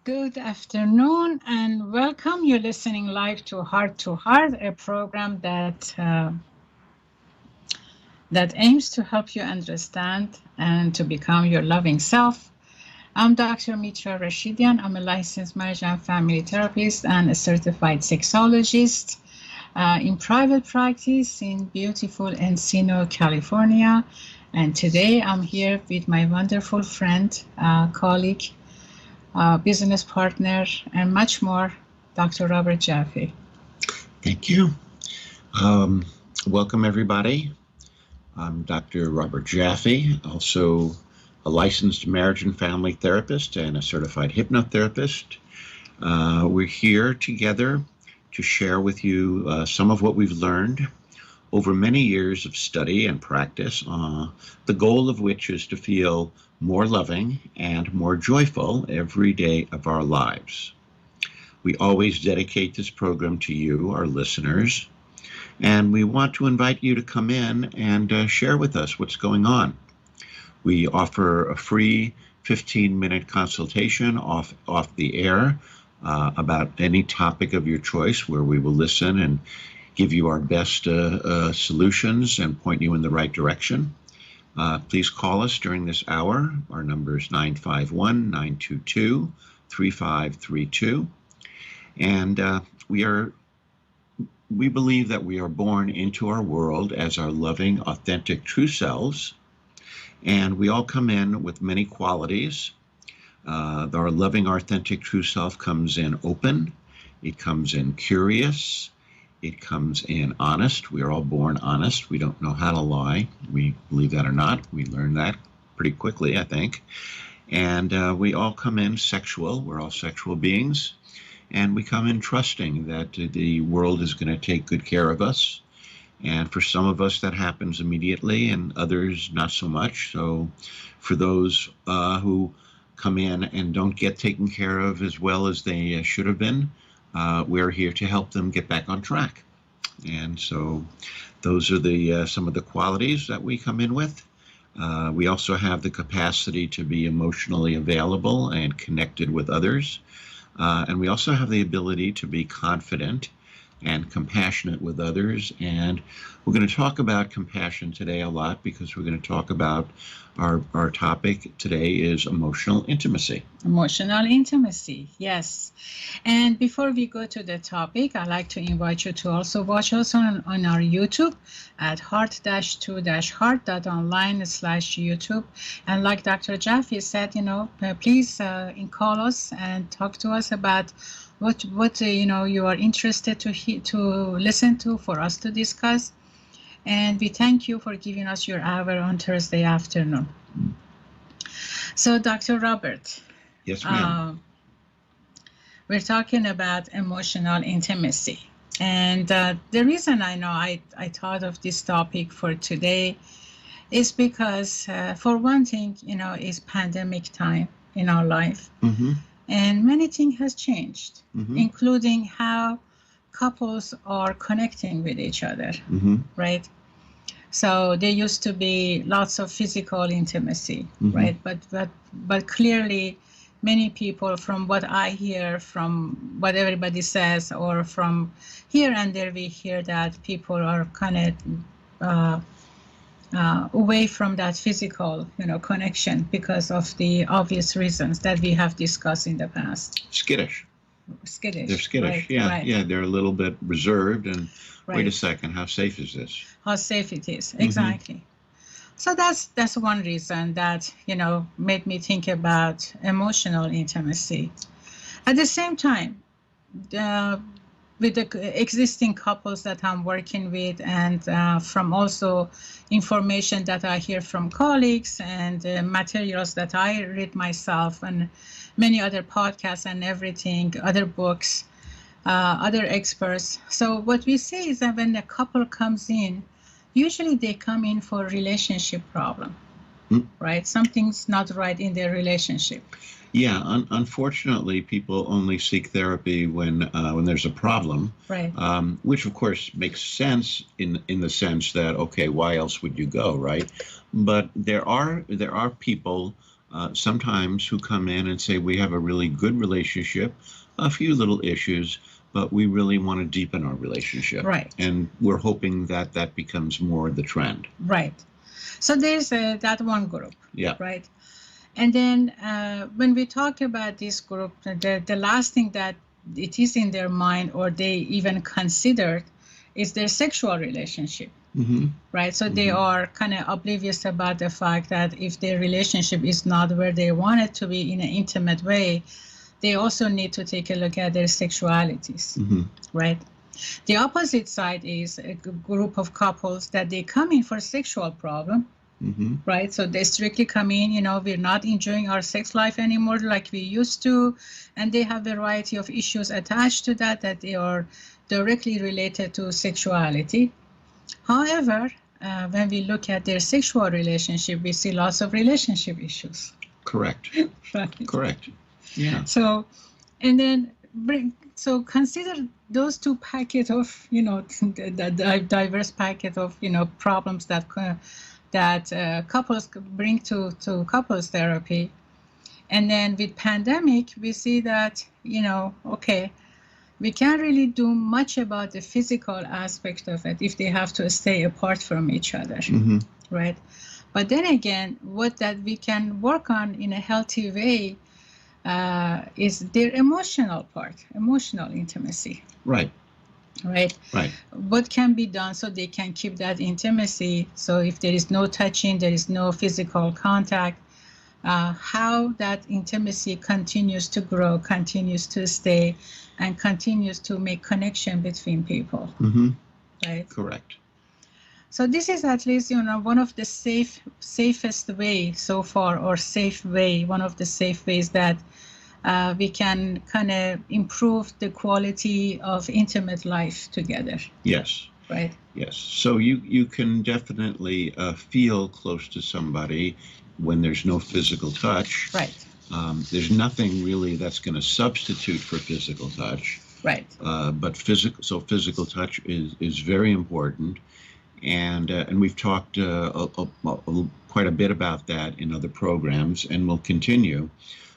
Good afternoon and welcome. You're listening live to Heart-to-Heart, a program that aims to help you understand and to become your loving self. I'm Dr. Mitra Rashidian. I'm a licensed marriage and family therapist and a certified sexologist in private practice in beautiful Encino, California. And today I'm here with my wonderful friend, colleague, business partner, and much more, Dr. Robert Jaffe. Thank you. Welcome, everybody. I'm Dr. Robert Jaffe, also a licensed marriage and family therapist and a certified hypnotherapist. We're here together to share with you some of what we've learned over many years of study and practice, the goal of which is to feel more loving and more joyful every day of our lives. We always dedicate this program to you, our listeners, and we want to invite you to come in and share with us what's going on. We offer a free 15-minute consultation off the air about any topic of your choice, where we will listen and give you our best solutions and point you in the right direction. Please call us during this hour. Our number is 951-922-3532. And we believe that we are born into our world as our loving, authentic, true selves. And we all come in with many qualities. Our loving, authentic, true self comes in open. It comes in curious. It comes in honest. We are all born honest. We don't know how to lie. We believe that or not. We learn that pretty quickly, I think. And we all come in sexual. We're all sexual beings. And we come in trusting that the world is going to take good care of us. And for some of us, that happens immediately, and others not so much. So for those who come in and don't get taken care of as well as they should have been, we're here to help them get back on track. And so those are some of the qualities that we come in with. We also have the capacity to be emotionally available and connected with others. And we also have the ability to be confident and compassionate with others. And we're going to talk about compassion today a lot, because we're going to talk about our topic today is emotional intimacy. Emotional intimacy, yes. And before we go to the topic, I'd like to invite you to also watch us on our YouTube at heart-to-heart.online/YouTube. And like Dr. Jaffe said, please call us and talk to us about what you are interested to listen to, for us to discuss. And we thank you for giving us your hour on Thursday afternoon. So, Dr. Robert. Yes, ma'am. We're talking about emotional intimacy. And the reason I thought of this topic for today is because, for one thing, it's pandemic time in our life. Mm-hmm. And many things has changed, mm-hmm. including how couples are connecting with each other, mm-hmm. right? So there used to be lots of physical intimacy, mm-hmm. right? But clearly, many people, from what I hear, from what everybody says, or from here and there, we hear that people are kind of away from that physical, connection, because of the obvious reasons that we have discussed in the past. Skittish. They're skittish. Right, yeah, right. Yeah. They're a little bit reserved, and right. Wait a second, how safe is this? How safe it is, exactly. Mm-hmm. So that's one reason that made me think about emotional intimacy. At the same time, with the existing couples that I'm working with, and from also information that I hear from colleagues and materials that I read myself, and many other podcasts and everything, other books, other experts. So what we say is that when a couple comes in, usually they come in for a relationship problem, right? Something's not right in their relationship. Yeah, unfortunately, people only seek therapy when there's a problem, right? Which of course makes sense in the sense that, okay, why else would you go, right? But there are people sometimes who come in and say, we have a really good relationship, a few little issues, but we really want to deepen our relationship. Right. And we're hoping that that becomes more the trend. Right. So there's that one group. Yeah. Right. And then when we talk about this group, the last thing that it is in their mind or they even considered is their sexual relationship. Mm-hmm. Right. So they are kind of oblivious about the fact that if their relationship is not where they want it to be in an intimate way, they also need to take a look at their sexualities. Mm-hmm. Right. The opposite side is a group of couples that they come in for sexual problem. Mm-hmm. Right. So they strictly come in, we're not enjoying our sex life anymore like we used to. And they have a variety of issues attached to that they are directly related to sexuality. However, when we look at their sexual relationship, we see lots of relationship issues. Correct. Right. Correct. Yeah. So, and then consider those two packets of, the diverse packet of, problems that couples bring to couples therapy. And then with pandemic, we see that, okay, we can't really do much about the physical aspect of it if they have to stay apart from each other, Mm-hmm. right? But then again, what that we can work on in a healthy way is their emotional part, emotional intimacy. Right. Right. Right. What can be done so they can keep that intimacy? So if there is no touching, there is no physical contact, how that intimacy continues to grow, continues to stay, and continues to make connection between people. Mm-hmm. Right. Correct. So this is at least, one of the safest way so far, or safe way, one of the safe ways that we can kind of improve the quality of intimate life together. Yes. Right. Yes. So you can definitely feel close to somebody when there's no physical touch. Right. There's nothing really that's going to substitute for physical touch. Right. But physical touch is very important. And we've talked quite a bit about that in other programs, and we'll continue.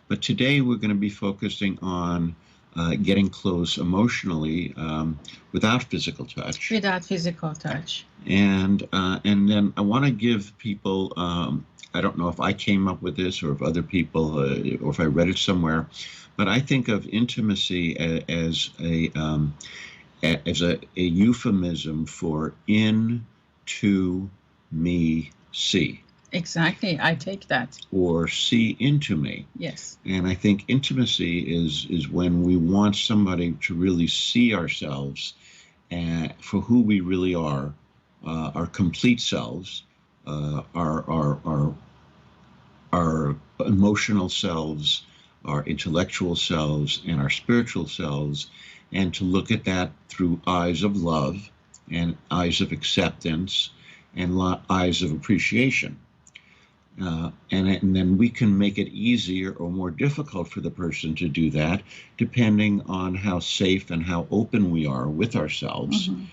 But today we're going to be focusing on getting close emotionally without physical touch. Without physical touch. And then I want to give people, I don't know if I came up with this or if other people, or if I read it somewhere, but I think of intimacy as a euphemism for in, to, me, see. Exactly. I take that. Or see into me. Yes. And I think intimacy is when we want somebody to really see ourselves for who we really are, our complete selves, our emotional selves, our intellectual selves, and our spiritual selves, and to look at that through eyes of love and eyes of acceptance and eyes of appreciation. And then we can make it easier or more difficult for the person to do that, depending on how safe and how open we are with ourselves. Mm-hmm.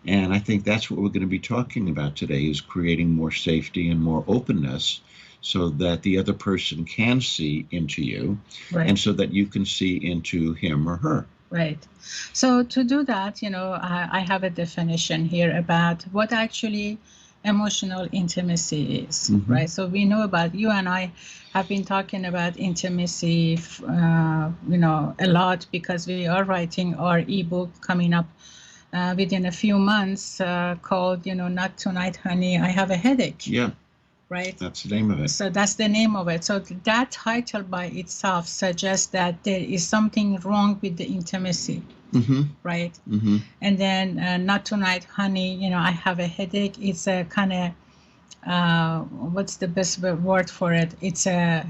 And I think that's what we're going to be talking about today, is creating more safety and more openness so that the other person can see into you, right, and so that you can see into him or her. Right. So to do that, I have a definition here about what actually emotional intimacy is, mm-hmm, right? So we know about, you and I have been talking about intimacy, a lot, because we are writing our ebook coming up within a few months called, Not Tonight, Honey, I Have a Headache. Yeah. Right? That's the name of it. So that's the name of it. So that title by itself suggests that there is something wrong with the intimacy. Mm-hmm. Right? Mm-hmm. And then Not Tonight, Honey, I have a headache. It's a kind of, what's the best word for it? It's a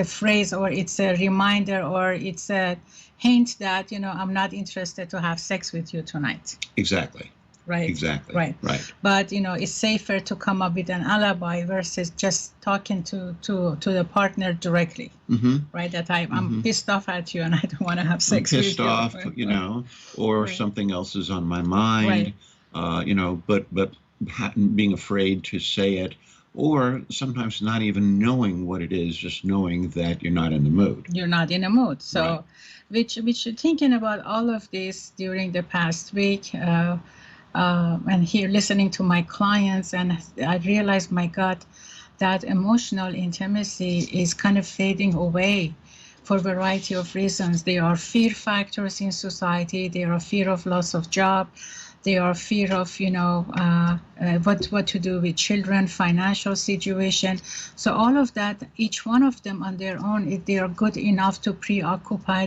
phrase, or it's a reminder, or it's a hint that, I'm not interested to have sex with you tonight. Exactly. Right. Exactly. Right. Right. But it's safer to come up with an alibi versus just talking to the partner directly. Mm-hmm. Right. That I'm mm-hmm. pissed off at you and I don't want to have sex with you. Pissed off, right. Or right. something else is on my mind. Right. But being afraid to say it or sometimes not even knowing what it is, just knowing that you're not in the mood. You're not in a mood. So, Right. which thinking about all of this during the past week, and here listening to my clients, and I realized, my God, that emotional intimacy is kind of fading away for a variety of reasons. There are fear factors in society. There are fear of loss of job. There are fear of, what to do with children, financial situation. So all of that, each one of them on their own, if they are good enough to preoccupy,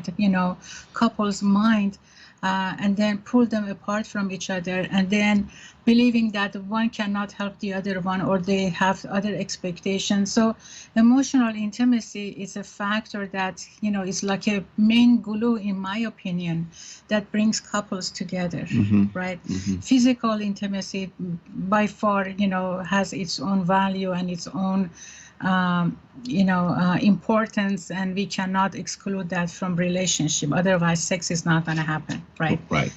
couple's mind, and then pull them apart from each other, and then believing that one cannot help the other one, or they have other expectations. So emotional intimacy is a factor that, is like a main glue, in my opinion, that brings couples together, right? Physical intimacy by far, has its own value and its own importance, and we cannot exclude that from relationship. Otherwise, sex is not going to happen, right? Right.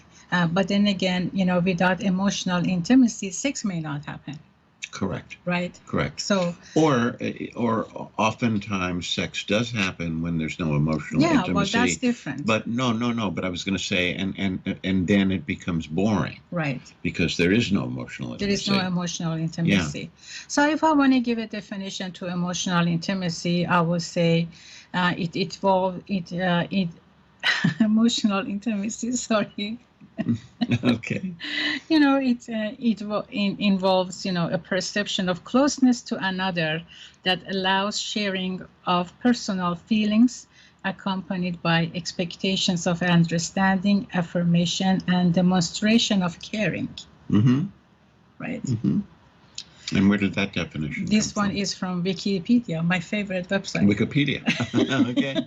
But then again, without emotional intimacy, sex may not happen. Correct. Right. Correct. So, or oftentimes sex does happen when there's no emotional intimacy. Well, that's different. But no. But I was going to say, and then it becomes boring. Right. Because there is no emotional intimacy. There is no emotional intimacy. Yeah. So if I want to give a definition to emotional intimacy, I would say emotional intimacy. Sorry. Okay. It involves, a perception of closeness to another that allows sharing of personal feelings, accompanied by expectations of understanding, affirmation, and demonstration of caring. Right. And where did that definition come This one from? is from Wikipedia, my favorite website. Wikipedia. Okay.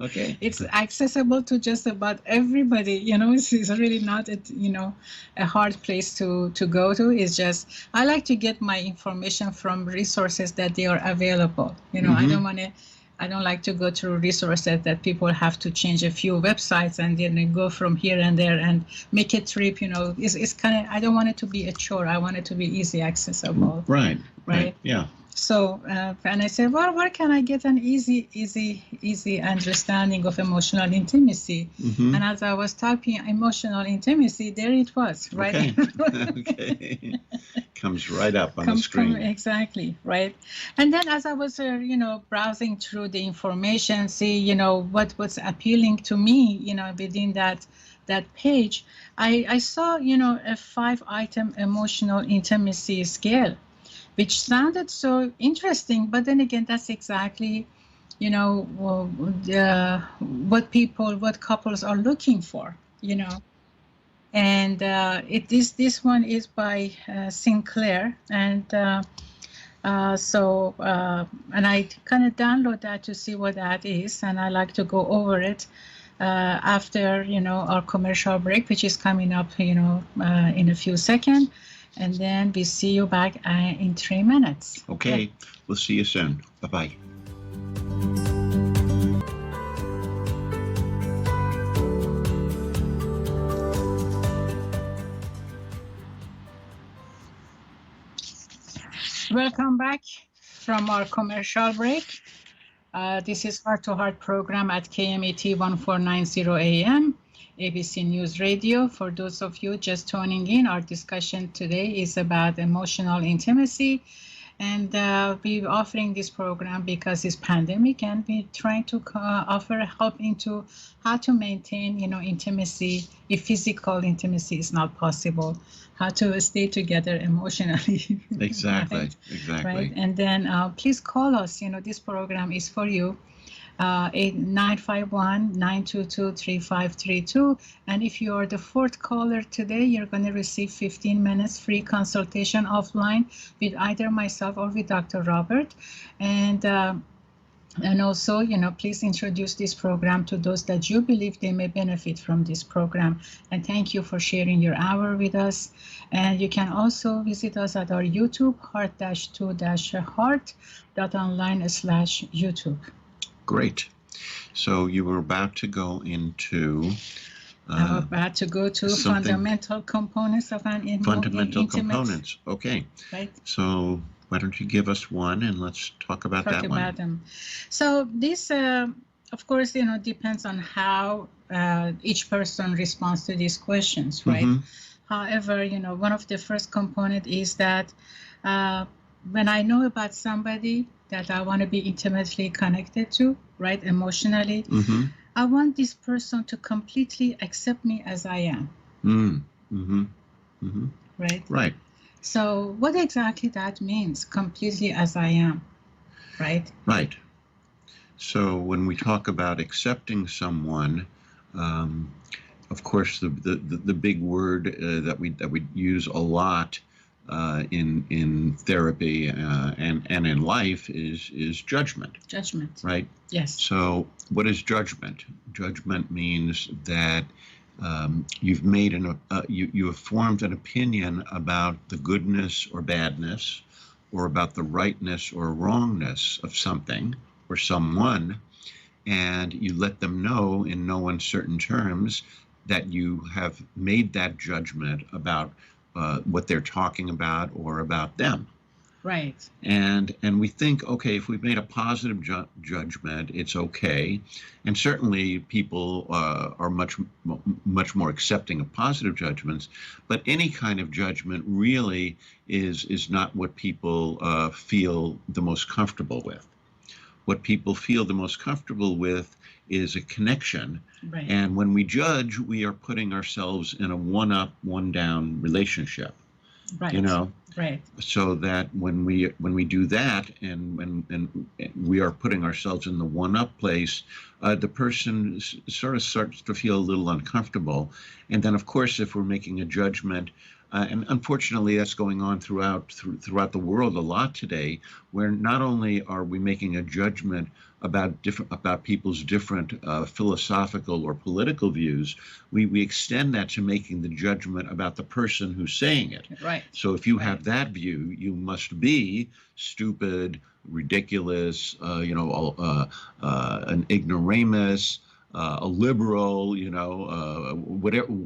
Okay. It's accessible to just about everybody. It's really not a hard place to go to. It's just, I like to get my information from resources that they are available. I don't like to go through resources that people have to change a few websites and then go from here and there and make a trip. It's kind of, I don't want it to be a chore. I want it to be easy accessible. Right. Yeah. So, and I said, well, where can I get an easy understanding of emotional intimacy? And as I was typing emotional intimacy, there it was, right? Okay. Comes right up on the screen. Exactly, right. And then as I was, browsing through the information, see, what's appealing to me, within that page, I saw, a 5-item emotional intimacy scale, which sounded so interesting. But then again, that's exactly, what couples are looking for, And this one is by Sinclair, and and I kind of download that to see what that is, and I like to go over it after our commercial break, which is coming up in a few seconds. And then we see you back in 3 minutes. Okay. We'll see you soon. Bye-bye. Welcome back from our commercial break. This is Heart-to-Heart program at KMET 1490 AM. ABC News Radio. For those of you just tuning in, our discussion today is about emotional intimacy, and we're offering this program because it's pandemic, and we're trying to offer help into how to maintain, intimacy if physical intimacy is not possible, how to stay together emotionally. Exactly. Right. And then please call us. This program is for you. 951-922-3532. And if you are the 4th caller today, you're going to receive 15 minutes free consultation offline with either myself or with Dr. Robert. And also, please introduce this program to those that you believe they may benefit from this program. And thank you for sharing your hour with us. And you can also visit us at our YouTube, heart-2-heart.online/YouTube. Great. So you were about to go into... I'm about to go to fundamental components of an fundamental intimate... components. Okay. Right. So Why don't you give us one and let's talk about that one? Them. So this, of course, depends on how each person responds to these questions, right? However, one of the first component is that when I know about somebody that I want to be intimately connected to, right, emotionally, I want this person to completely accept me as I am. Right? Right. So what exactly that means, completely as I am, right? Right. So when we talk about accepting someone, of course, the big word that we use a lot in therapy and in life is judgment. Judgment. Right. Yes. So what is judgment? Judgment means that you've made you have formed an opinion about the goodness or badness, or about the rightness or wrongness of something or someone, and you let them know in no uncertain terms that you have made that judgment about what they're talking about or about them. Right. And we think, okay, if we've made a positive judgment, it's okay. And certainly people are much more accepting of positive judgments. But any kind of judgment really is not what people feel the most comfortable with. What people feel the most comfortable with is a connection. Right. And when we judge, we are putting ourselves in a one-up, one-down relationship. Right. Right. So that when we do that, and we are putting ourselves in the one-up place, the person sort of starts to feel a little uncomfortable. And then, of course, if we're making a judgment, and unfortunately that's going on throughout the world a lot today, where not only are we making a judgment about people's different philosophical or political views, we extend that to making the judgment about the person who's saying it. Right. So if you have that view, you must be stupid, ridiculous, an ignoramus, a liberal,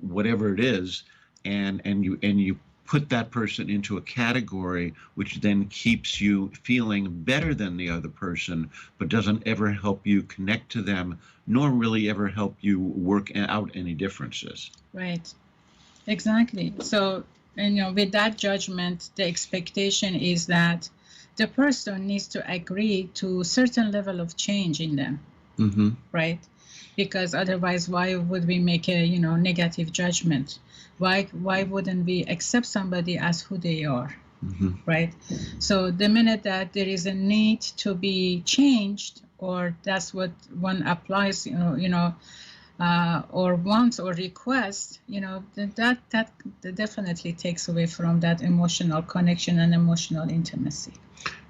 whatever it is, and you put that person into a category which then keeps you feeling better than the other person, but doesn't ever help you connect to them, nor really ever help you work out any differences. Right. Exactly. So, with that judgment, the expectation is that the person needs to agree to a certain level of change in them. Right? Because otherwise, why would we make a negative judgment? Why wouldn't we accept somebody as who they are? Right? So the minute that there is a need to be changed, or that's what one applies, or wants or requests, that definitely takes away from that emotional connection and emotional intimacy.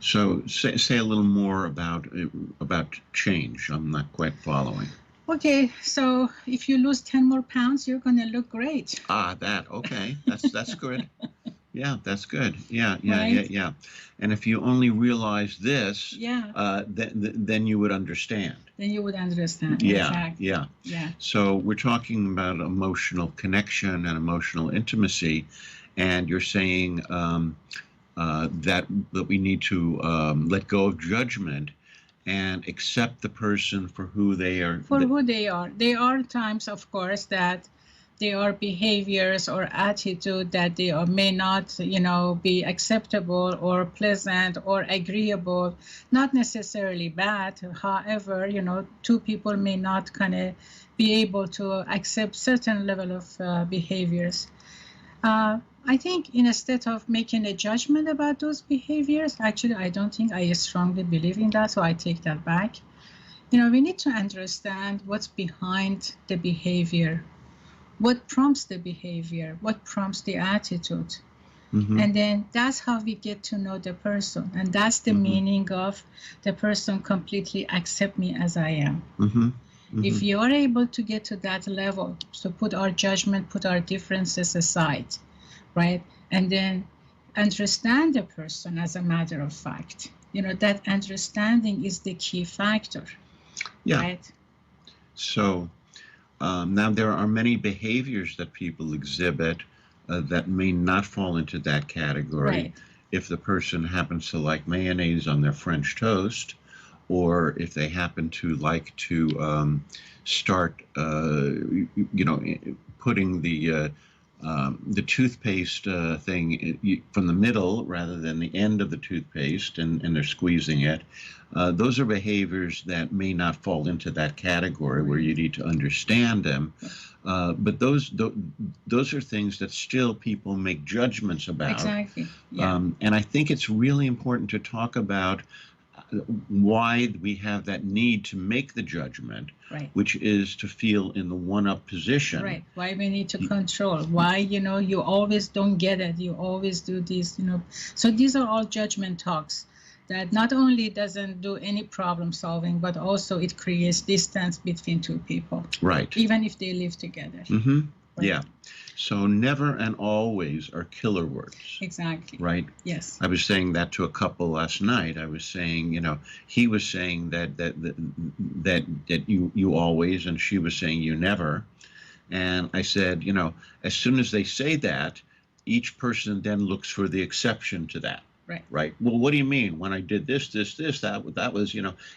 So say a little more about change. I'm not quite following. Okay, so if you lose 10 more pounds, you're going to look great. Okay. That's good. Yeah, that's good. Yeah. Right? Yeah. And if you only realize this, then you would understand. Then you would understand. Yeah, exactly. Yeah. So we're talking about emotional connection and emotional intimacy, and you're saying that we need to let go of judgment and accept the person for who they are. For who they are. There are times, of course, that there are behaviors or attitude that they may not, be acceptable or pleasant or agreeable, not necessarily bad. However, two people may not kind of be able to accept certain level of behaviors. I think instead of making a judgment about those behaviors, actually, I don't think I strongly believe in that, so I take that back. We need to understand what's behind the behavior, what prompts the behavior, what prompts the attitude. And then that's how we get to know the person. And that's the meaning of the person completely accept me as I am. If you are able to get to that level, so put our judgment, put our differences aside, right? And then understand the person as a matter of fact. That understanding is the key factor. Yeah. Right? So now there are many behaviors that people exhibit that may not fall into that category. Right. if the person happens to like mayonnaise on their French toast, or if they happen to like to start, putting the toothpaste thing from the middle rather than the end of the toothpaste, and they're squeezing it. Those are behaviors that may not fall into that category where you need to understand them. But those are things that still people make judgments about. Exactly. Yeah. And I think it's really important to talk about why we have that need to make the judgment, Right. which is to feel in the one-up position. Right. Why we need to control. Why, you always don't get it. You always do this, So these are all judgment talks that not only doesn't do any problem solving, but also it creates distance between two people. Right. Even if they live together. Mm-hmm. Right. Yeah. So never and always are killer words. Exactly. Right? Yes. I was saying that to a couple last night. I was saying, he was saying that you always, and she was saying you never. And I said, as soon as they say that, each person then looks for the exception to that. Right. Right. Well, what do you mean? When I did this, that was,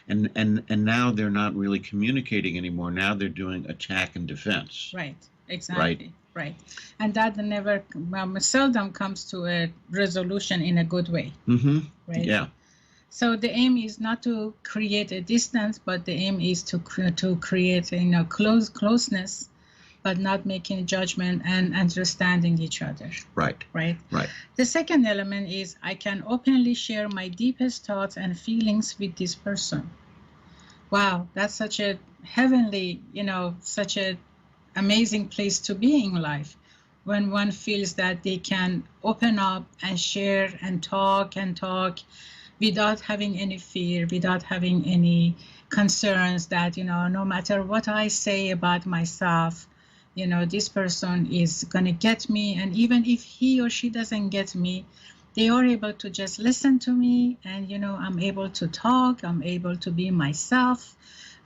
and now they're not really communicating anymore. Now they're doing attack and defense. Right. Exactly. Right. And that never, seldom comes to a resolution in a good way. Mm-hmm. Right. Yeah. So the aim is not to create a distance, but the aim is to create, closeness, but not making judgment and understanding each other. Right. Right. Right. The second element is I can openly share my deepest thoughts and feelings with this person. Wow, that's such a heavenly, such a amazing place to be in life, when one feels that they can open up and share and talk without having any fear, without having any concerns that, no matter what I say about myself, this person is going to get me. And even if he or she doesn't get me, they are able to just listen to me. And, I'm able to talk. I'm able to be myself.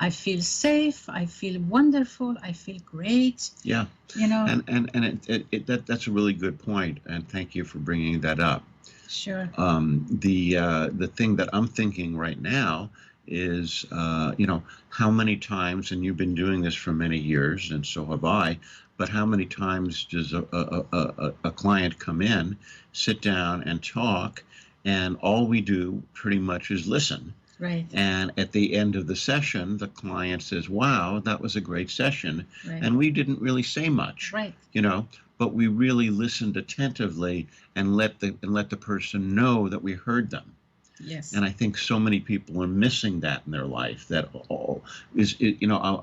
I feel safe. I feel wonderful. I feel great. Yeah. And that's a really good point. And thank you for bringing that up. Sure. The thing that I'm thinking right now is, how many times, and you've been doing this for many years, and so have I, but how many times does a client come in, sit down and talk, and all we do pretty much is listen. Right. And at the end of the session, the client says, wow, that was a great session. Right. And we didn't really say much. Right. But we really listened attentively and let the person know that we heard them. Yes. And I think so many people are missing that in their life. That I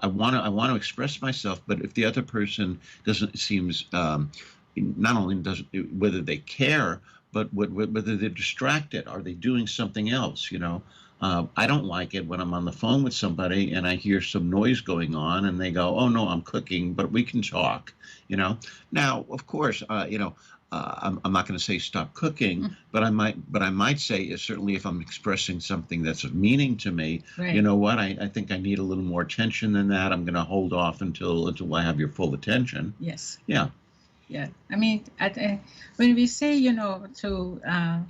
want to express myself, but if the other person seems not only doesn't, whether they care, but whether they're distracted, are they doing something else? I don't like it when I'm on the phone with somebody and I hear some noise going on and they go, oh no, I'm cooking, but we can talk, Now, of course, I'm not going to say stop cooking, but I might say, certainly if I'm expressing something that's of meaning to me, right. You know what, I think I need a little more attention than that. I'm going to hold off until I have your full attention. Yes. Yeah. Yeah. I mean, when we say, to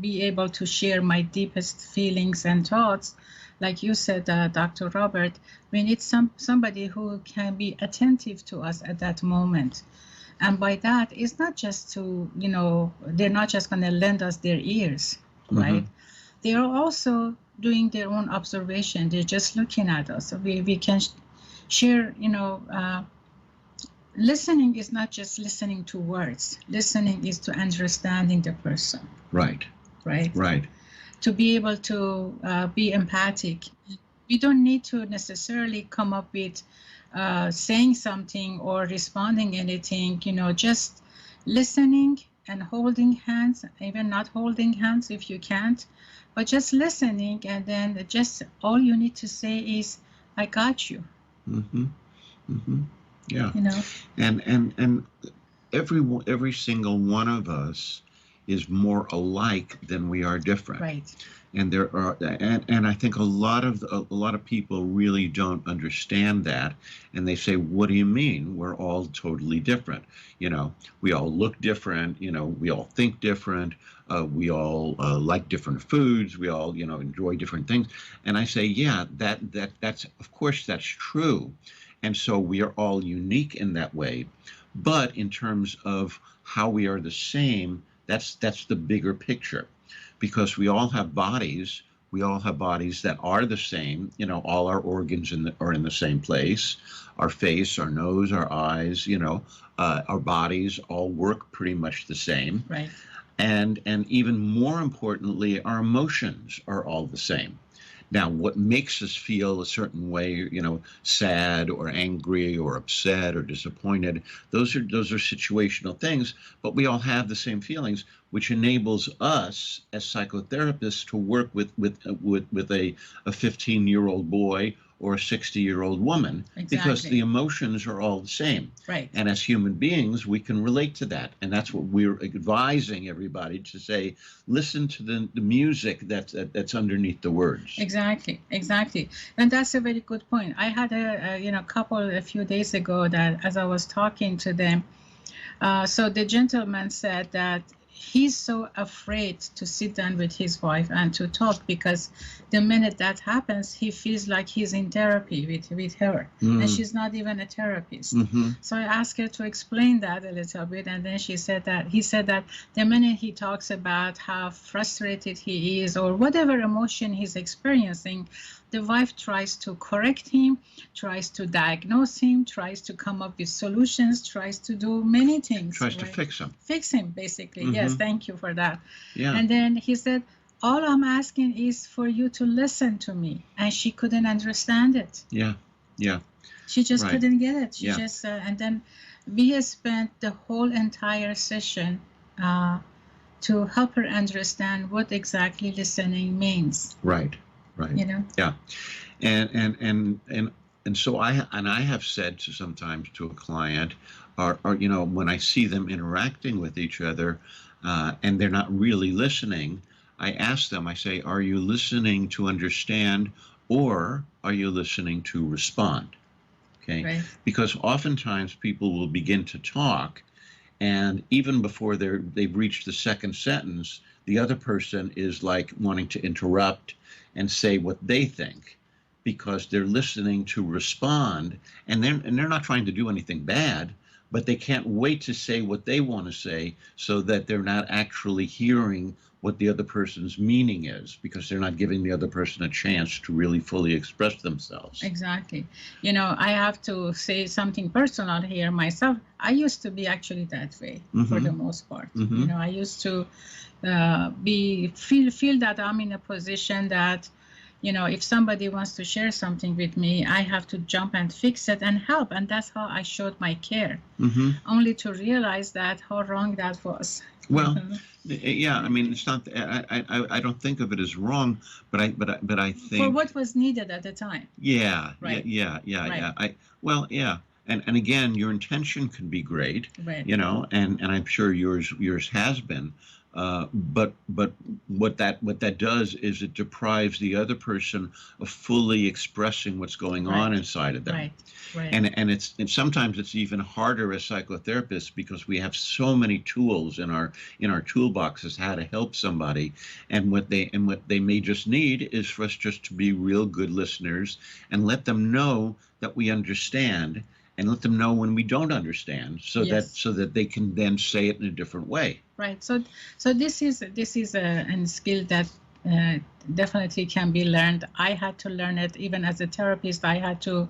be able to share my deepest feelings and thoughts, like you said, Dr. Robert, we need somebody who can be attentive to us at that moment. And by that, it's not just to, they're not just going to lend us their ears, right? Mm-hmm. They are also doing their own observation. They're just looking at us. So we can share, listening is not just listening to words. Listening is to understanding the person. Right. Right. Right. To be able to be empathic. We don't need to necessarily come up with saying something or responding anything, just listening and holding hands, even not holding hands if you can't, but just listening. And then just all you need to say is, I got you. Mm-hmm. Mm-hmm. Yeah. And every single one of us is more alike than we are different. Right. And there are, and I think a lot of people really don't understand that, and they say, "What do you mean? We're all totally different. We all look different. We all think different. we all like different foods. We all, enjoy different things. And I say, yeah, that's of course that's true. And so we are all unique in that way. But in terms of how we are the same, that's the bigger picture, because we all have bodies. We all have bodies that are the same. All our organs are in the same place. Our face, our nose, our eyes. Our bodies all work pretty much the same. Right. And even more importantly, our emotions are all the same. Now, what makes us feel a certain way, sad or angry or upset or disappointed, those are situational things, but we all have the same feelings, which enables us as psychotherapists to work with a 15-year-old boy or a 60-year-old woman, because the emotions are all the same. Right. And as human beings, we can relate to that. And that's what we're advising everybody to say: listen to the music that's underneath the words. Exactly. And that's a very good point. I had a few days ago that as I was talking to them, so the gentleman said that he's so afraid to sit down with his wife and to talk, because the minute that happens, he feels like he's in therapy with her, and she's not even a therapist. So I asked her to explain that a little bit, and then he said that the minute he talks about how frustrated he is or whatever emotion he's experiencing, the wife tries to correct him, tries to diagnose him, tries to come up with solutions, tries to do many things. Tries to fix him. Fix him, basically. Yes, thank you for that. Yeah. And then he said, all I'm asking is for you to listen to me. And she couldn't understand it. Yeah. She just Right. couldn't get it. She Yeah. just, and then we spent the whole entire session to help her understand what exactly listening means. Right. Yeah. And so I have said sometimes to a client, or when I see them interacting with each other, and they're not really listening, I ask them, I say, are you listening to understand, or are you listening to respond? Okay. Right. Because oftentimes people will begin to talk, and even before they've reached the second sentence, the other person is like wanting to interrupt and say what they think, because they're listening to respond, and they're not trying to do anything bad, but they can't wait to say what they want to say, so that they're not actually hearing what the other person's meaning is, because they're not giving the other person a chance to really fully express themselves. Exactly. I have to say something personal here myself. I used to be actually that way for the most part. I used to feel that I'm in a position that, if somebody wants to share something with me, I have to jump and fix it and help. And that's how I showed my care, only to realize that how wrong that was. Well, yeah, I mean, it's not. I don't think of it as wrong, but I think for what was needed at the time. Yeah, right. yeah. Right. And again, your intention can be great, right. And I'm sure yours has been. But what that does is it deprives the other person of fully expressing what's going on inside of them. Right. And sometimes it's even harder as psychotherapists, because we have so many tools in our toolboxes how to help somebody, and what they may just need is for us just to be real good listeners and let them know that we understand, and let them know when we don't understand, so that they can then say it in a different way. Right. So this is a skill that definitely can be learned. I had to learn it even as a therapist. I had to,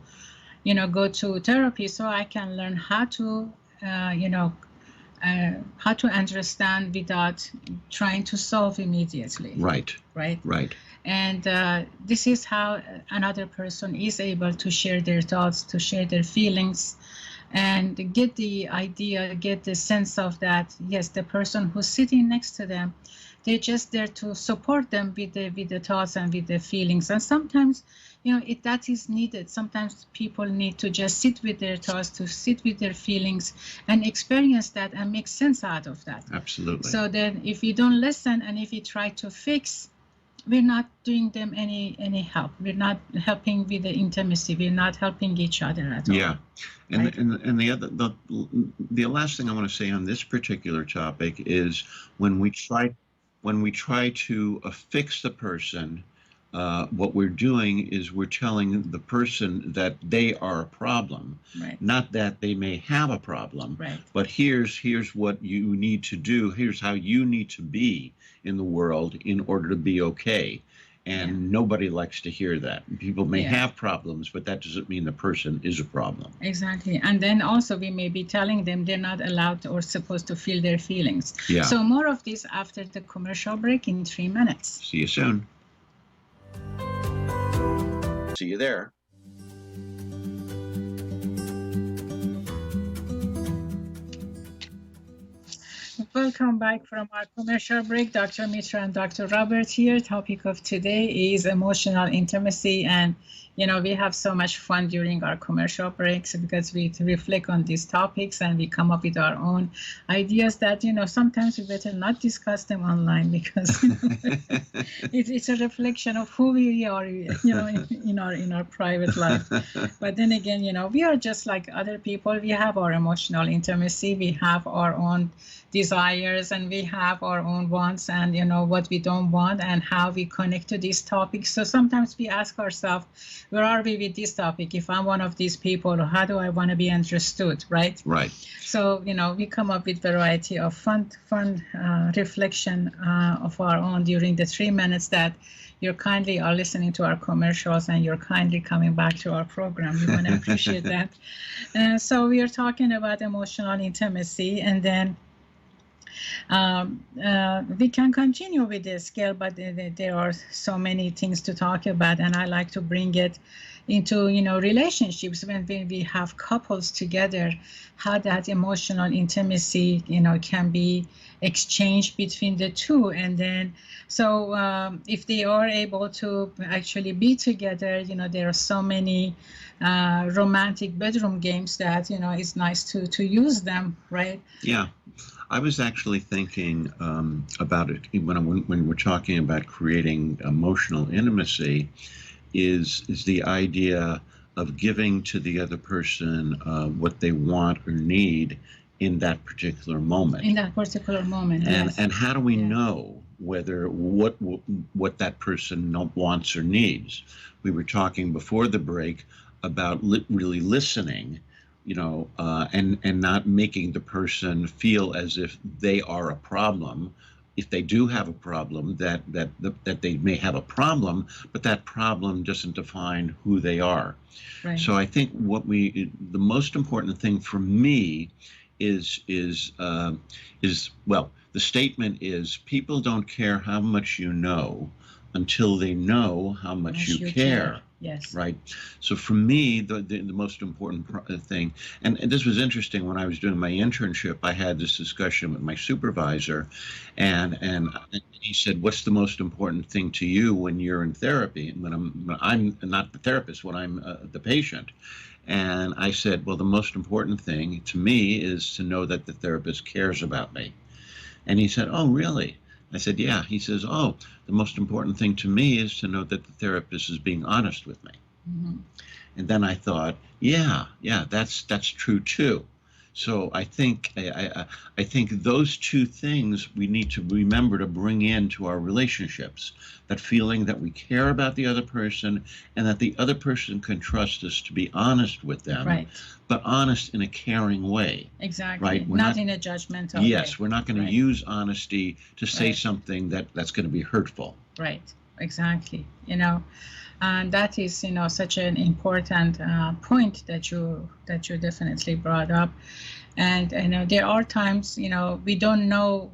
go to therapy so I can learn how to, how to understand without trying to solve immediately. Right. And this is how another person is able to share their thoughts, to share their feelings, and get the idea, get the sense of that, yes, the person who's sitting next to them, they're just there to support them with the thoughts and with the feelings. And sometimes, that is needed. Sometimes people need to just sit with their thoughts, to sit with their feelings and experience that and make sense out of that. Absolutely. So then if we don't listen, and if we try to fix, we're not doing them any help. We're not helping with the intimacy. We're not helping each other at all. Yeah, and the last thing I want to say on this particular topic is, when we try when we try to fix the person, what we're doing is we're telling the person that they are a problem, Right. not that they may have a problem, Right. but here's what you need to do. Here's how you need to be in the world in order to be okay. And nobody likes to hear that. People may have problems, but that doesn't mean the person is a problem. Exactly. And then also we may be telling them they're not allowed or supposed to feel their feelings. Yeah. So more of this after the commercial break in 3 minutes. See you soon. See you there. Welcome back from our commercial break. Dr. Mitra and Dr. Robert here. Topic of today is emotional intimacy. And, you know, we have so much fun during our commercial breaks because we reflect on these topics and we come up with our own ideas that, you know, sometimes we better not discuss them online because it's a reflection of who we are, you know, in our private life. But then again, you know, we are just like other people. We have our emotional intimacy. We have our own desires and we have our own wants and, you know, what we don't want and how we connect to these topics. So sometimes we ask ourselves, where are we with this topic? If I'm one of these people, how do I want to be understood, right? Right. So, you know, we come up with variety of fun reflection of our own during the 3 minutes that you kindly are listening to our commercials and you're kindly coming back to our program. We want to appreciate that. So we are talking about emotional intimacy, and then we can continue with this scale, but there are so many things to talk about, and I like to bring it into, you know, relationships when we have couples together, how that emotional intimacy, you know, can be exchanged between the two. And then so if they are able to actually be together, you know, there are so many romantic bedroom games that, you know, it's nice to use them, right? Yeah. I was actually thinking about it when we're talking about creating emotional intimacy, is the idea of giving to the other person what they want or need in that particular moment. In that particular moment, yes. And how do we know whether what that person wants or needs? We were talking before the break about really listening, you know, and not making the person feel as if they are a problem. If they do have a problem, that they may have a problem, but that problem doesn't define who they are. Right. So I think the most important thing for me is well, the statement is, people don't care how much you know until they know how much you care. Yes. Right. So for me, the most important thing, and this was interesting when I was doing my internship, I had this discussion with my supervisor, and he said, "What's the most important thing to you when you're in therapy?" And when I'm not the therapist, when I'm the patient. And I said, "Well, the most important thing to me is to know that the therapist cares about me." And he said, "Oh, really?" I said, "Yeah." He says, "Oh, the most important thing to me is to know that the therapist is being honest with me." Mm-hmm. And then I thought, yeah, that's true too. So I think those two things we need to remember to bring into our relationships: that feeling that we care about the other person and that the other person can trust us to be honest with them, right, but honest in a caring way. Exactly. Right? Not in a judgmental way. Yes, we're not going to use honesty to say something that's going to be hurtful. Right. Exactly. You know, and that is, you know, such an important point that you definitely brought up. And you know, there are times, you know, we don't know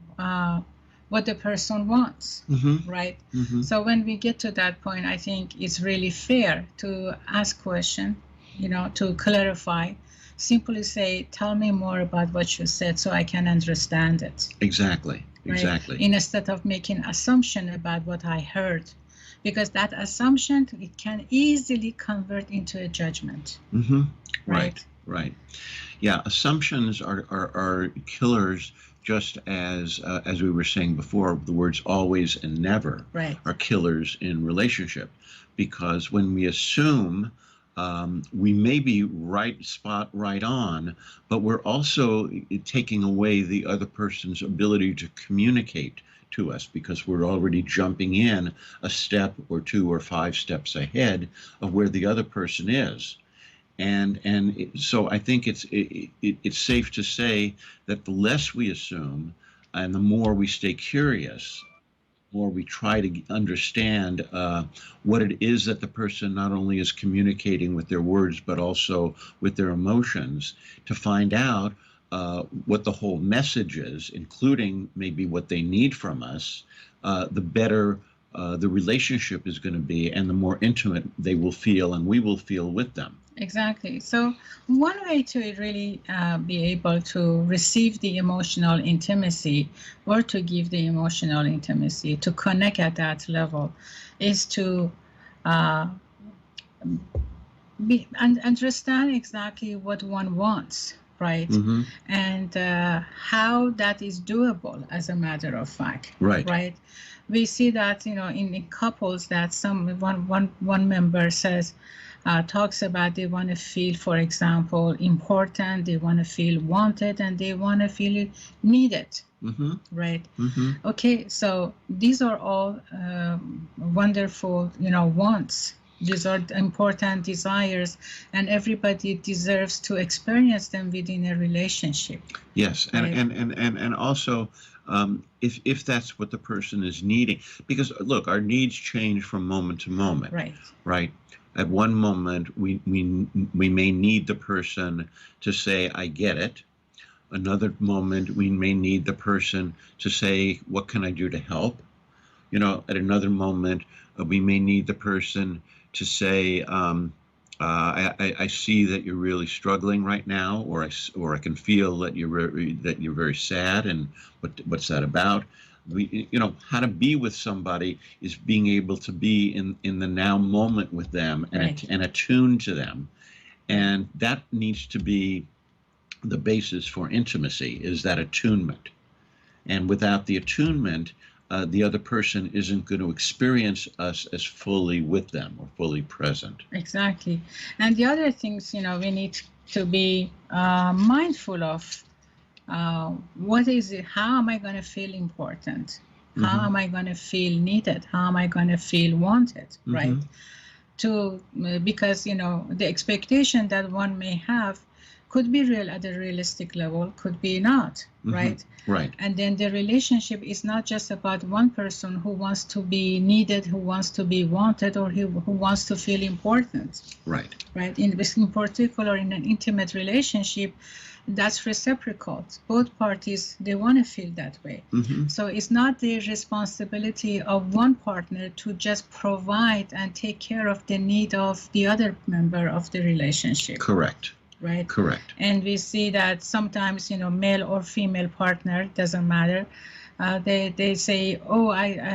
what the person wants, Mm-hmm. right? Mm-hmm. So when we get to that point, I think it's really fair to ask question, you know, to clarify. Simply say, "Tell me more about what you said so I can understand it." Exactly. Right? Exactly. Instead of making assumption about what I heard, because that assumption, it can easily convert into a judgment. Mm-hmm. Right. Yeah, assumptions are killers, just as we were saying before, the words always and never are killers in relationship, because when we assume, we may be right on, but we're also taking away the other person's ability to communicate to us because we're already jumping in a step or 2 or 5 steps ahead of where the other person is. So I think it's safe to say that the less we assume and the more we stay curious, more we try to understand what it is that the person not only is communicating with their words, but also with their emotions, to find out what the whole message is, including maybe what they need from us, the better the relationship is going to be and the more intimate they will feel and we will feel with them. Exactly. So one way to really be able to receive the emotional intimacy or to give the emotional intimacy, to connect at that level, is to understand exactly what one wants, right? Mm-hmm. And how that is doable, as a matter of fact. Right. We see that, in couples that one member says, talks about they want to feel, for example, important, they want to feel wanted, and they want to feel needed. Mm-hmm. Right. Mm-hmm. Okay, so these are all wonderful, wants. These are important desires, and everybody deserves to experience them within a relationship. Yes, Right. and also if that's what the person is needing, because look, our needs change from moment to moment. Right. At one moment, we may need the person to say, "I get it." Another moment, we may need the person to say, "What can I do to help?" At another moment, we may need the person to say, I see that you're really struggling right now, or I can feel that you're very sad, and what's that about? How to be with somebody is being able to be in the now moment with them and attuned to them, and that needs to be the basis for intimacy, is that attunement. And without the attunement, the other person isn't going to experience us as fully with them or fully present. Exactly. And the other things, we need to be mindful of. What is it? How am I going to feel important? How Mm-hmm. am I going to feel needed? How am I going to feel wanted? Mm-hmm. Right? Because the expectation that one may have could be real at a realistic level, could be not. Mm-hmm. Right? Right. And then the relationship is not just about one person who wants to be needed, who wants to be wanted, or who wants to feel important. Right. Right. In particular, in an intimate relationship, that's reciprocal. Both parties, they want to feel that way. Mm-hmm. So it's not the responsibility of one partner to just provide and take care of the need of the other member of the relationship. Correct. Right? Correct. And we see that sometimes, male or female partner, doesn't matter, they say, oh,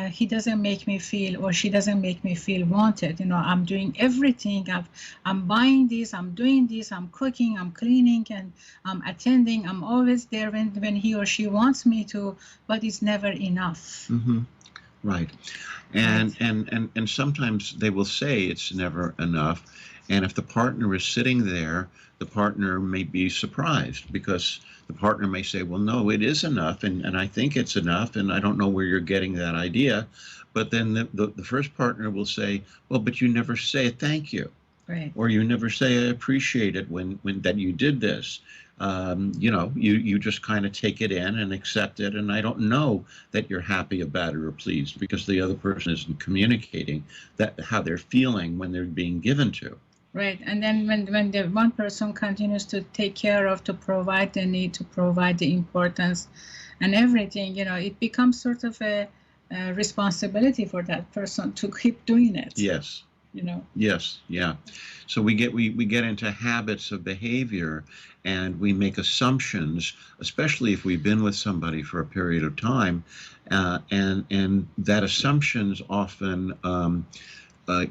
he doesn't make me feel, or she doesn't make me feel wanted. I'm doing everything. I'm buying this, I'm doing this, I'm cooking, I'm cleaning, and I'm attending. I'm always there when he or she wants me to, but it's never enough. Mm-hmm. Right. And sometimes they will say it's never enough. And if the partner is sitting there, the partner may be surprised, because the partner may say, well, no, it is enough, and I think it's enough, and I don't know where you're getting that idea. But then the first partner will say, well, but you never say thank you. Right. Or you never say I appreciate it when that you did this. You just kind of take it in and accept it, and I don't know that you're happy about it or pleased, because the other person isn't communicating that how they're feeling when they're being given to. Right. And then when the one person continues to take care of, to provide the need, to provide the importance and everything, it becomes sort of a responsibility for that person to keep doing it. Yes. Yes. Yeah. So we get into habits of behavior, and we make assumptions, especially if we've been with somebody for a period of time, and that assumptions often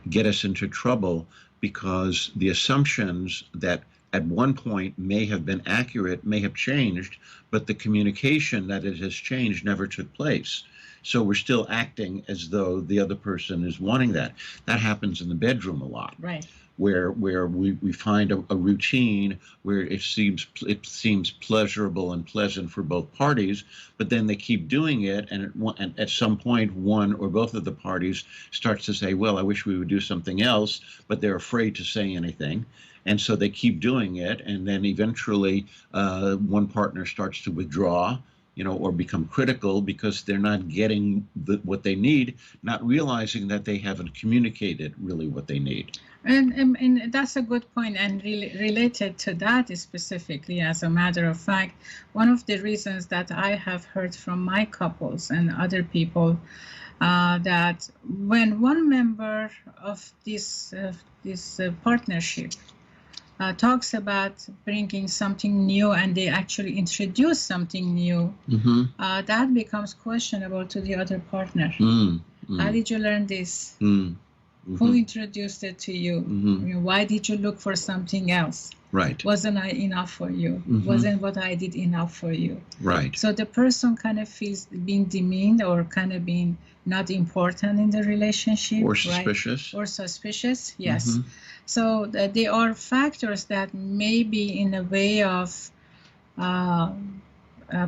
get us into trouble, because the assumptions that at one point may have been accurate may have changed, but the communication that it has changed never took place. So we're still acting as though the other person is wanting that. That happens in the bedroom a lot. Right. where we find a routine where it seems pleasurable and pleasant for both parties, but then they keep doing it, and at some point one or both of the parties starts to say, well, I wish we would do something else, but they're afraid to say anything. And so they keep doing it, and then eventually one partner starts to withdraw, or become critical because they're not getting what they need, not realizing that they haven't communicated really what they need. And that's a good point. And related to that specifically, as a matter of fact, one of the reasons that I have heard from my couples and other people that when one member of this partnership talks about bringing something new and they actually introduce something new, that becomes questionable to the other partner. How did you learn this? Who introduced it to you? Why did you look for something else? Right. Wasn't I enough for you? Wasn't what I did enough for you? Right. So the person kind of feels being demeaned or kind of being not important in the relationship. Or suspicious. Right? Or suspicious, yes. So there are factors that may be in a way of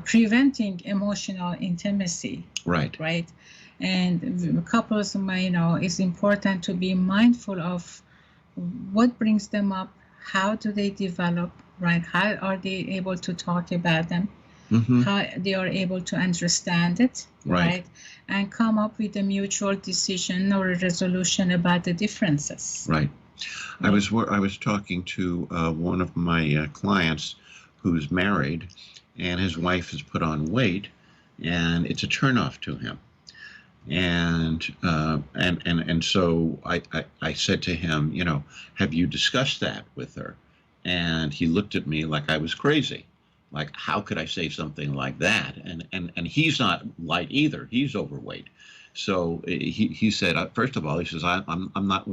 preventing emotional intimacy. Right. Right. And couples, it's important to be mindful of what brings them up, how do they develop, right? How are they able to talk about them? How they are able to understand it, right? And come up with a mutual decision or a resolution about the differences. Right. I was talking to one of my clients who's married, and his wife has put on weight, and it's a turnoff to him. And so I said to him, have you discussed that with her? And he looked at me like I was crazy. Like, how could I say something like that? And he's not light either. He's overweight. So he said, first of all, he says, I'm not,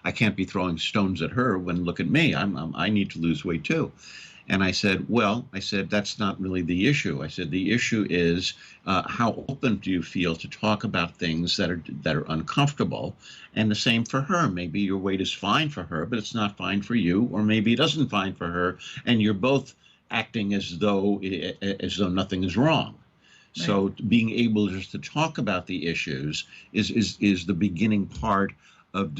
I can't be throwing stones at her when look at me. I need to lose weight too. And I said, that's not really the issue. I said, the issue is how open do you feel to talk about things that are uncomfortable? And the same for her. Maybe your weight is fine for her, but it's not fine for you, or maybe it isn't fine for her, and you're both acting as though nothing is wrong. Right. So being able just to talk about the issues is the beginning part of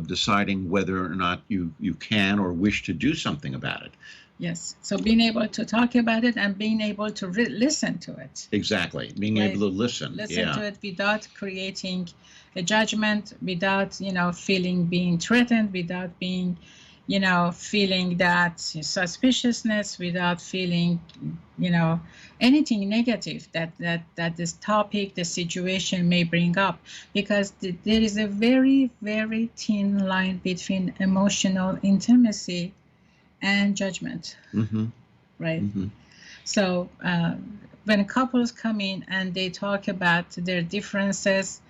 deciding whether or not you can or wish to do something about it. Yes. So being able to talk about it and being able to listen to it. Exactly. Being able to listen. Listen to it without creating a judgment, without, feeling being threatened, without being, feeling that suspiciousness, without feeling, anything negative that this topic, the situation may bring up. Because there is a very, very thin line between emotional intimacy and judgment, right? So when couples come in and they talk about their differences,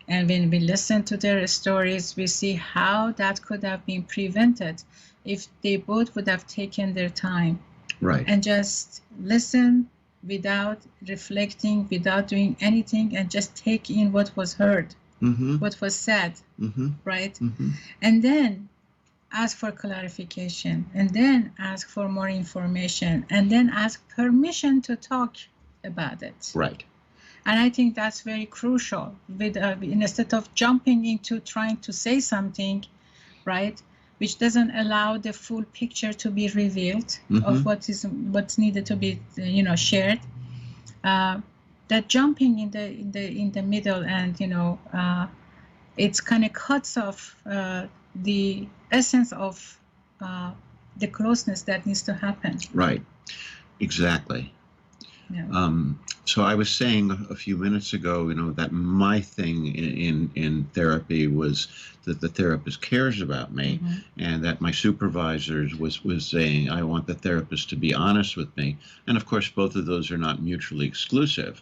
and when we listen to their stories, we see how that could have been prevented if they both would have taken their time, right, and just listen without reflecting, without doing anything, and just take in what was heard, what was said, right? And then ask for clarification, and then ask for more information, and then ask permission to talk about it. Right. And I think that's very crucial. Instead of jumping into trying to say something, right, which doesn't allow the full picture to be revealed of what's needed to be, shared. That jumping in the middle, and it's kind of cuts off the essence of the closeness that needs to happen. Right. Exactly. Yeah. So I was saying a few minutes ago, that my thing in therapy was that the therapist cares about me, and that my supervisors was saying, I want the therapist to be honest with me. And of course, both of those are not mutually exclusive.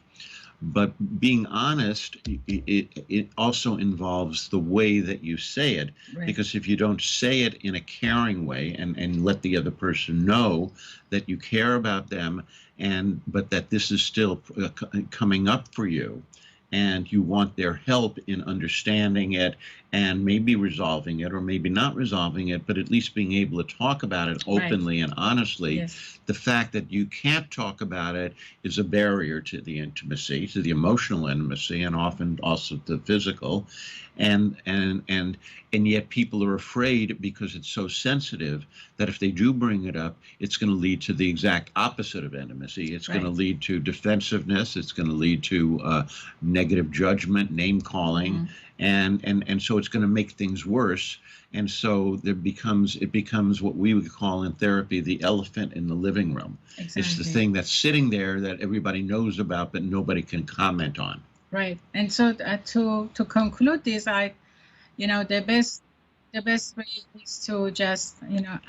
But being honest, it also involves the way that you say it. Right. Because if you don't say it in a caring way and let the other person know that you care about them, but that this is still coming up for you, and you want their help in understanding it and maybe resolving it or maybe not resolving it, but at least being able to talk about it openly and honestly. Yes. The fact that you can't talk about it is a barrier to the intimacy, to the emotional intimacy, and often also the physical. And yet people are afraid because it's so sensitive that if they do bring it up, it's going to lead to the exact opposite of intimacy. It's going to lead to defensiveness. It's going to lead to negative judgment, name calling, and so it's going to make things worse. And so it becomes what we would call in therapy the elephant in the living room. Exactly. It's the thing that's sitting there that everybody knows about, but nobody can comment on. Right. And so to conclude this, the best way is to just,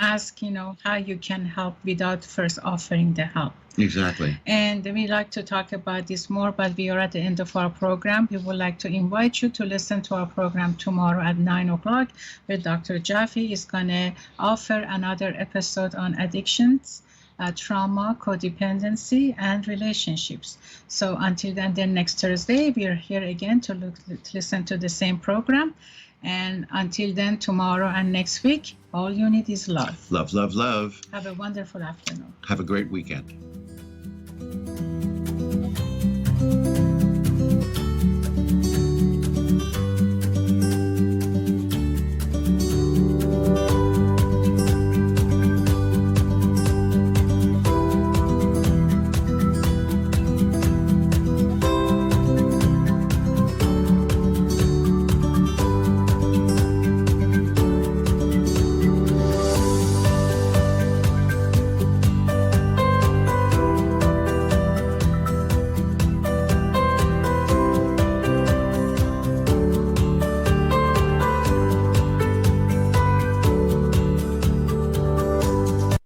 ask, how you can help without first offering the help. Exactly. And we like to talk about this more, but we are at the end of our program. We would like to invite you to listen to our program tomorrow at 9 o'clock, where Dr. Jaffe is going to offer another episode on addictions, trauma, codependency, and relationships. So until then next Thursday, we are here again to listen to the same program. And until then, tomorrow and next week, all you need is love. Love, love, love. Have a wonderful afternoon. Have a great weekend.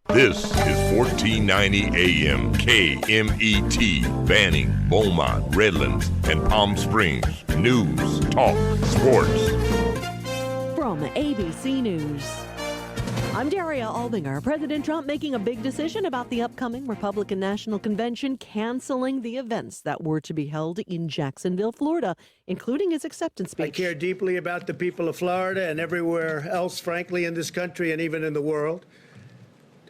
This is 1490 AM KMET, Banning, Beaumont, Redlands, and Palm Springs. News, talk, sports. From ABC News, I'm Daria Albinger. President Trump making a big decision about the upcoming Republican National Convention, canceling the events that were to be held in Jacksonville, Florida, including his acceptance speech. I care deeply about the people of Florida and everywhere else, frankly, in this country and even in the world,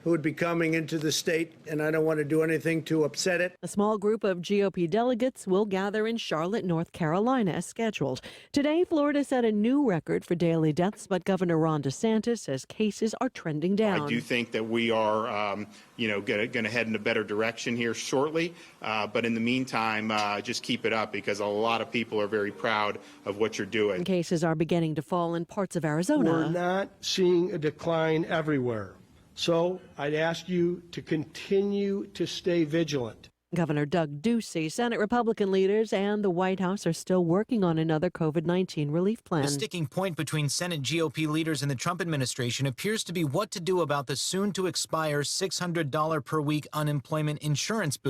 who would be coming into the state, and I don't want to do anything to upset it. A small group of GOP delegates will gather in Charlotte, North Carolina, as scheduled. Today, Florida set a new record for daily deaths, but Governor Ron DeSantis says cases are trending down. I do think that we are, going to head in a better direction here shortly. But in the meantime, just keep it up, because a lot of people are very proud of what you're doing. Cases are beginning to fall in parts of Arizona. We're not seeing a decline everywhere. So I'd ask you to continue to stay vigilant. Governor Doug Ducey, Senate Republican leaders, and the White House are still working on another COVID-19 relief plan. The sticking point between Senate GOP leaders and the Trump administration appears to be what to do about the soon-to-expire $600 per week unemployment insurance boost.